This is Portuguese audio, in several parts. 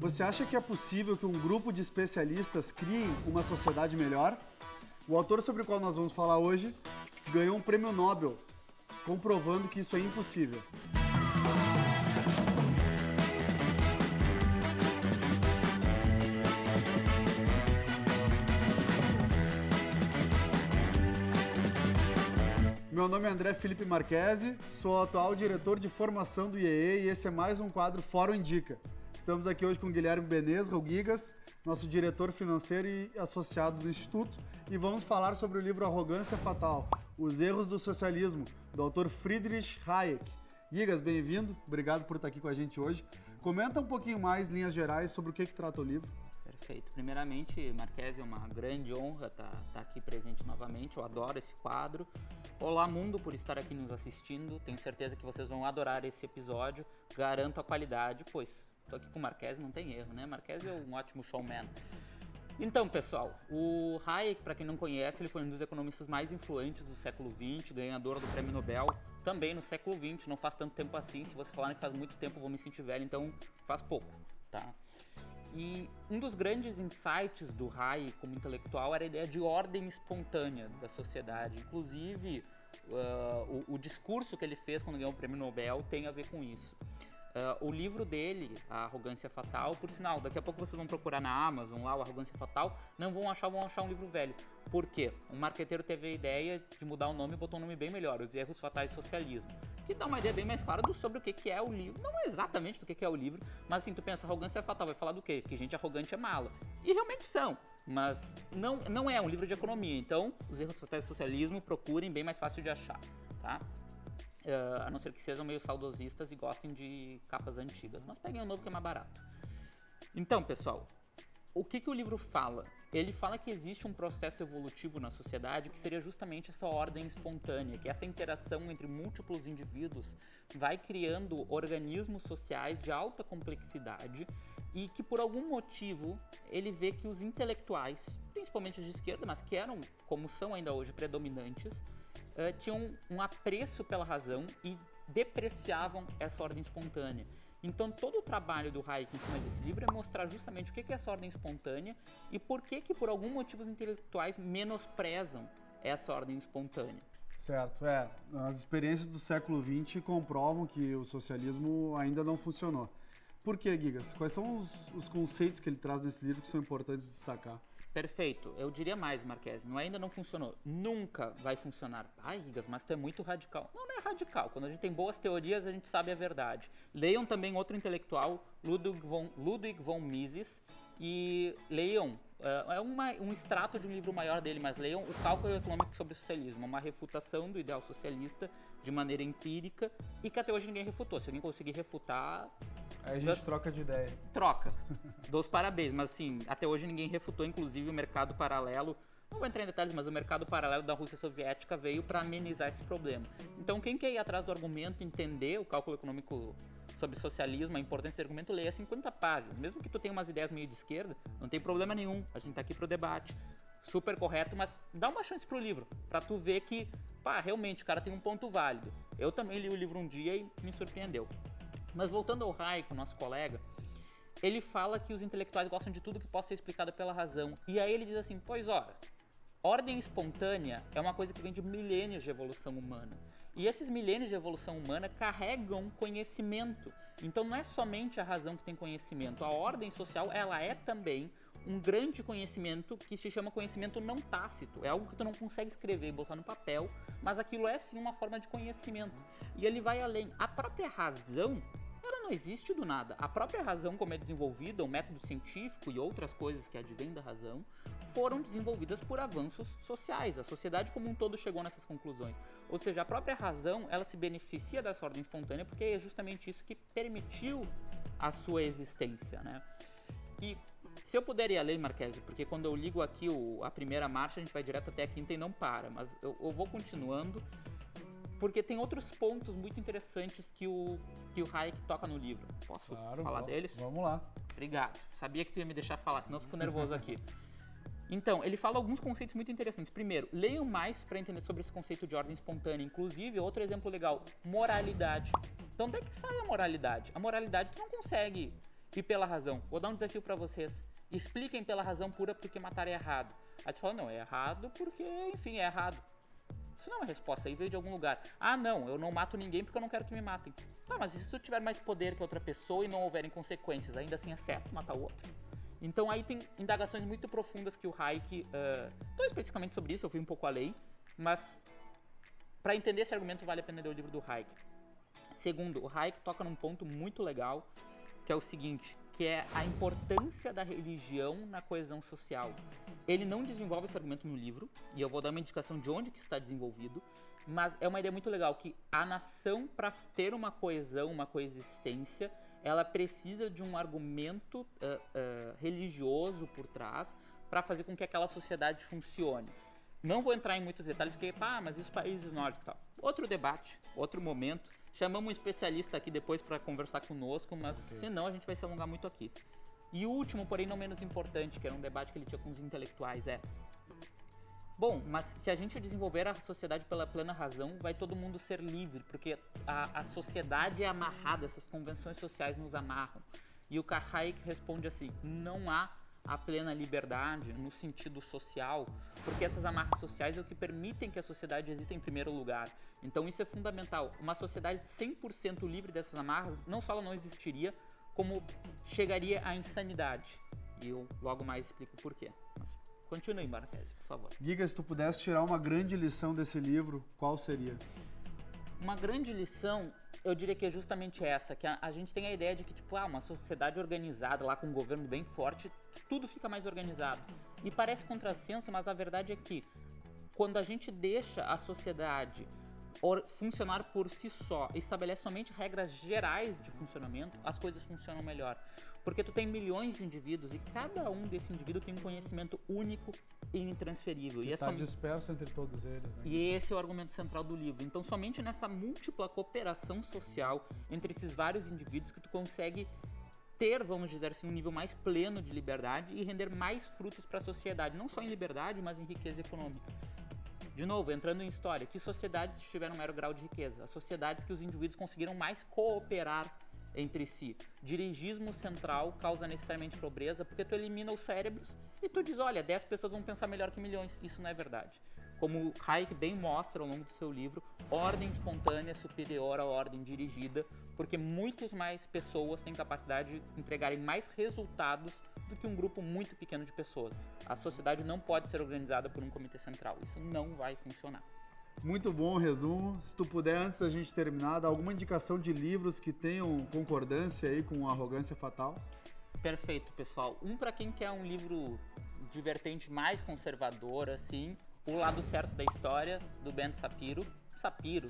Você acha que é possível que um grupo de especialistas crie uma sociedade melhor? O autor sobre o qual nós vamos falar hoje ganhou um prêmio Nobel, comprovando que isso é impossível. Meu nome é André Felipe Marchesi, sou o atual diretor de formação do IEE e esse é mais um quadro Fórum Indica. Estamos aqui hoje com o Guilherme Benezra, o Gigas, nosso diretor financeiro e associado do Instituto, e vamos falar sobre o livro Arrogância Fatal, Os Erros do Socialismo, do autor Friedrich Hayek. Gigas, bem-vindo, obrigado por estar aqui com a gente hoje. Comenta um pouquinho mais, linhas gerais, sobre o que trata o livro. Perfeito. Primeiramente, Marchesi, é uma grande honra estar aqui presente novamente. Eu adoro esse quadro. Olá, mundo, por estar aqui nos assistindo. Tenho certeza que vocês vão adorar esse episódio. Garanto a qualidade, pois estou aqui com o Marchesi, não tem erro, né? Marchesi é um ótimo showman. Então, pessoal, o Hayek, para quem não conhece, ele foi um dos economistas mais influentes do século XX, ganhador do Prêmio Nobel, também no século XX, não faz tanto tempo assim. Se vocês falarem que faz muito tempo, eu vou me sentir velho, então faz pouco, tá? E um dos grandes insights do Hayek como intelectual era a ideia de ordem espontânea da sociedade. Inclusive, o discurso que ele fez quando ganhou o Prêmio Nobel tem a ver com isso. O livro dele, A Arrogância Fatal, por sinal, daqui a pouco vocês vão procurar na Amazon lá, o Arrogância Fatal, não vão achar um livro velho. Por quê? Um marqueteiro teve a ideia de mudar o nome e botou um nome bem melhor, Os Erros Fatais do Socialismo, que dá uma ideia bem mais clara sobre o que é o livro. Não exatamente do que é o livro, mas assim, tu pensa, Arrogância Fatal, vai falar do quê? Que gente arrogante é mala. E realmente são, mas não é um livro de economia. Então, Os Erros Fatais do Socialismo, procurem, bem mais fácil de achar, tá? A não ser que sejam meio saudosistas e gostem de capas antigas, mas peguem o novo que é mais barato. Então, pessoal, o que o livro fala? Ele fala que existe um processo evolutivo na sociedade que seria justamente essa ordem espontânea, que essa interação entre múltiplos indivíduos vai criando organismos sociais de alta complexidade e que por algum motivo ele vê que os intelectuais, principalmente os de esquerda, mas que eram, como são ainda hoje, predominantes, tinham um apreço pela razão e depreciavam essa ordem espontânea. Então todo o trabalho do Hayek em cima desse livro é mostrar justamente o que é essa ordem espontânea e por que por algum motivo os intelectuais menosprezam essa ordem espontânea. Certo, as experiências do século XX comprovam que o socialismo ainda não funcionou. Por que, Gigas? Quais são os conceitos que ele traz nesse livro que são importantes de destacar? Perfeito. Eu diria mais, Marchesi. Ainda não funcionou. Nunca vai funcionar. Ai, Gigas, mas tu é muito radical. Não é radical. Quando a gente tem boas teorias, a gente sabe a verdade. Leiam também outro intelectual, Ludwig von Mises, e leiam, um extrato de um livro maior dele, mas leiam O Cálculo Econômico sobre o Socialismo, uma refutação do ideal socialista de maneira empírica e que até hoje ninguém refutou. Se alguém conseguir refutar... Aí a gente troca de ideia. Troca. Dou os parabéns, mas assim, até hoje ninguém refutou, inclusive o mercado paralelo, não vou entrar em detalhes, mas o mercado paralelo da Rússia Soviética veio para amenizar esse problema. Então quem quer ir atrás do argumento, entender o cálculo econômico sobre socialismo, a importância desse argumento, leia 50 páginas. Mesmo que tu tenha umas ideias meio de esquerda, não tem problema nenhum, a gente tá aqui pro debate. Super correto, mas dá uma chance pro livro, pra tu ver que, realmente o cara tem um ponto válido. Eu também li o livro um dia e me surpreendeu. Mas voltando ao Hayek, nosso colega, ele fala que os intelectuais gostam de tudo que possa ser explicado pela razão. E aí ele diz assim, pois ora, ordem espontânea é uma coisa que vem de milênios de evolução humana. E esses milênios de evolução humana carregam conhecimento. Então não é somente a razão que tem conhecimento. A ordem social, ela é também um grande conhecimento que se chama conhecimento não tácito. É algo que tu não consegue escrever e botar no papel, mas aquilo é sim uma forma de conhecimento. E ele vai além. A própria razão, ela não existe do nada. A própria razão, como é desenvolvida, o método científico e outras coisas que advêm da razão, foram desenvolvidas por avanços sociais. A sociedade como um todo chegou nessas conclusões. Ou seja, a própria razão, ela se beneficia dessa ordem espontânea porque é justamente isso que permitiu a sua existência, né? E se eu puder ir além, Marchesi, porque quando eu ligo aqui a primeira marcha, a gente vai direto até a quinta e não para, mas eu vou continuando, porque tem outros pontos muito interessantes que o Hayek toca no livro. Posso falar deles? Vamos lá. Obrigado. Sabia que tu ia me deixar falar, senão eu fico nervoso aqui. Então, ele fala alguns conceitos muito interessantes. Primeiro, leiam mais para entender sobre esse conceito de ordem espontânea. Inclusive, outro exemplo legal, moralidade. Então, onde é que sai a moralidade? A moralidade tu não consegue E pela razão? Vou dar um desafio para vocês. Expliquem pela razão pura porque matar é errado. Aí tu fala, não, é errado porque, enfim, é errado. Isso não é uma resposta, aí veio de algum lugar. Ah, não, eu não mato ninguém porque eu não quero que me matem. Tá, mas e se tu tiver mais poder que outra pessoa e não houverem consequências, ainda assim é certo matar o outro? Então aí tem indagações muito profundas que o Hayek, não especificamente sobre isso, eu fui um pouco além, mas para entender esse argumento vale a pena ler o livro do Hayek. Segundo, o Hayek toca num ponto muito legal, que é o seguinte, que é a importância da religião na coesão social. Ele não desenvolve esse argumento no livro, e eu vou dar uma indicação de onde que isso está desenvolvido, mas é uma ideia muito legal, que a nação, para ter uma coesão, uma coexistência, ela precisa de um argumento religioso por trás para fazer com que aquela sociedade funcione. Não vou entrar em muitos detalhes, porque, mas e os países nórdicos e tal? Outro debate, outro momento. Chamamos um especialista aqui depois para conversar conosco, mas senão a gente vai se alongar muito aqui. E o último, porém não menos importante, que era um debate que ele tinha com os intelectuais, bom, mas se a gente desenvolver a sociedade pela plena razão, vai todo mundo ser livre, porque a sociedade é amarrada, essas convenções sociais nos amarram. E o Hayek responde assim, não há a plena liberdade no sentido social, porque essas amarras sociais é o que permitem que a sociedade exista em primeiro lugar. Então isso é fundamental. Uma sociedade 100% livre dessas amarras, não só ela não existiria, como chegaria à insanidade. E eu logo mais explico por quê. Mas continue, Marquese, por favor. Giga, se tu pudesse tirar uma grande lição desse livro, qual seria? Uma grande lição, eu diria que é justamente essa, que a gente tem a ideia de que, uma sociedade organizada, lá com um governo bem forte, tudo fica mais organizado. E parece contrassenso, mas a verdade é que, quando a gente deixa a sociedade funcionar por si só, estabelece somente regras gerais de funcionamento, as coisas funcionam melhor. Porque tu tem milhões de indivíduos e cada um desses indivíduos tem um conhecimento único e intransferível. E está disperso entre todos eles, né? E esse é o argumento central do livro. Então, somente nessa múltipla cooperação social entre esses vários indivíduos que tu consegue ter, vamos dizer assim, um nível mais pleno de liberdade e render mais frutos para a sociedade. Não só em liberdade, mas em riqueza econômica. De novo, entrando em história, que sociedades tiveram um maior grau de riqueza? As sociedades que os indivíduos conseguiram mais cooperar entre si. Dirigismo central causa necessariamente pobreza porque tu elimina os cérebros e tu diz, olha, 10 pessoas vão pensar melhor que milhões. Isso não é verdade. Como Hayek bem mostra ao longo do seu livro, ordem espontânea é superior à ordem dirigida, porque muitas mais pessoas têm capacidade de entregarem mais resultados do que um grupo muito pequeno de pessoas. A sociedade não pode ser organizada por um comitê central. Isso não vai funcionar. Muito bom o resumo. Se tu puder, antes da gente terminar, dar alguma indicação de livros que tenham concordância aí com Arrogância Fatal? Perfeito, pessoal. Para quem quer um livro de vertente mais conservadora, assim, O Lado Certo da História, do Ben Shapiro. Safiro,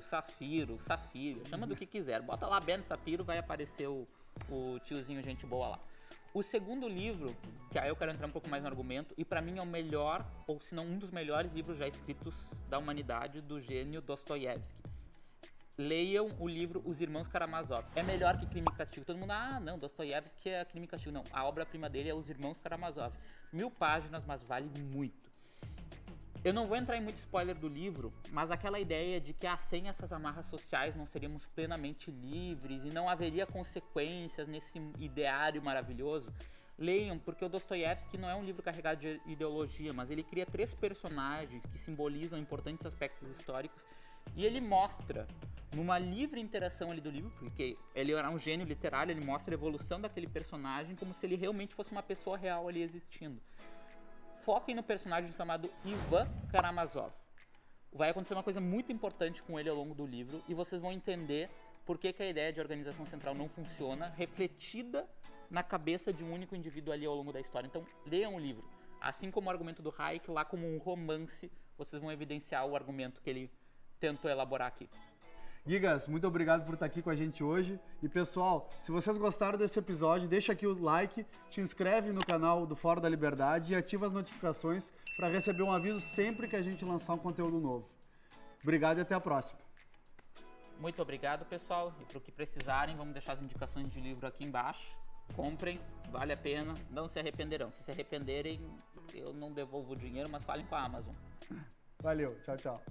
chama do que quiser. Bota lá Ben Shapiro, vai aparecer o tiozinho gente boa lá. O segundo livro, que aí eu quero entrar um pouco mais no argumento, e para mim é o melhor, ou se não um dos melhores livros já escritos da humanidade, do gênio Dostoiévski. Leiam o livro Os Irmãos Karamazov. É melhor que Crime e Castigo. Todo mundo, não, Dostoiévski é Crime e Castigo. Não, a obra-prima dele é Os Irmãos Karamazov. 1000 páginas, mas vale muito. Eu não vou entrar em muito spoiler do livro, mas aquela ideia de que sem essas amarras sociais não seríamos plenamente livres e não haveria consequências nesse ideário maravilhoso, leiam, porque o Dostoiévski não é um livro carregado de ideologia, mas ele cria 3 personagens que simbolizam importantes aspectos históricos e ele mostra, numa livre interação ali do livro, porque ele era um gênio literário, ele mostra a evolução daquele personagem como se ele realmente fosse uma pessoa real ali existindo. Foquem no personagem chamado Ivan Karamazov. Vai acontecer uma coisa muito importante com ele ao longo do livro e vocês vão entender por que a ideia de organização central não funciona, refletida na cabeça de um único indivíduo ali ao longo da história. Então, leiam o livro. Assim como o argumento do Hayek, lá como um romance, vocês vão evidenciar o argumento que ele tentou elaborar aqui. Gigas, muito obrigado por estar aqui com a gente hoje. E pessoal, se vocês gostaram desse episódio, deixa aqui o like, te inscreve no canal do Fórum da Liberdade e ativa as notificações para receber um aviso sempre que a gente lançar um conteúdo novo. Obrigado e até a próxima. Muito obrigado, pessoal. E para o que precisarem, vamos deixar as indicações de livro aqui embaixo. Comprem, vale a pena, não se arrependerão. Se arrependerem, eu não devolvo o dinheiro, mas falem com a Amazon. Valeu, tchau, tchau.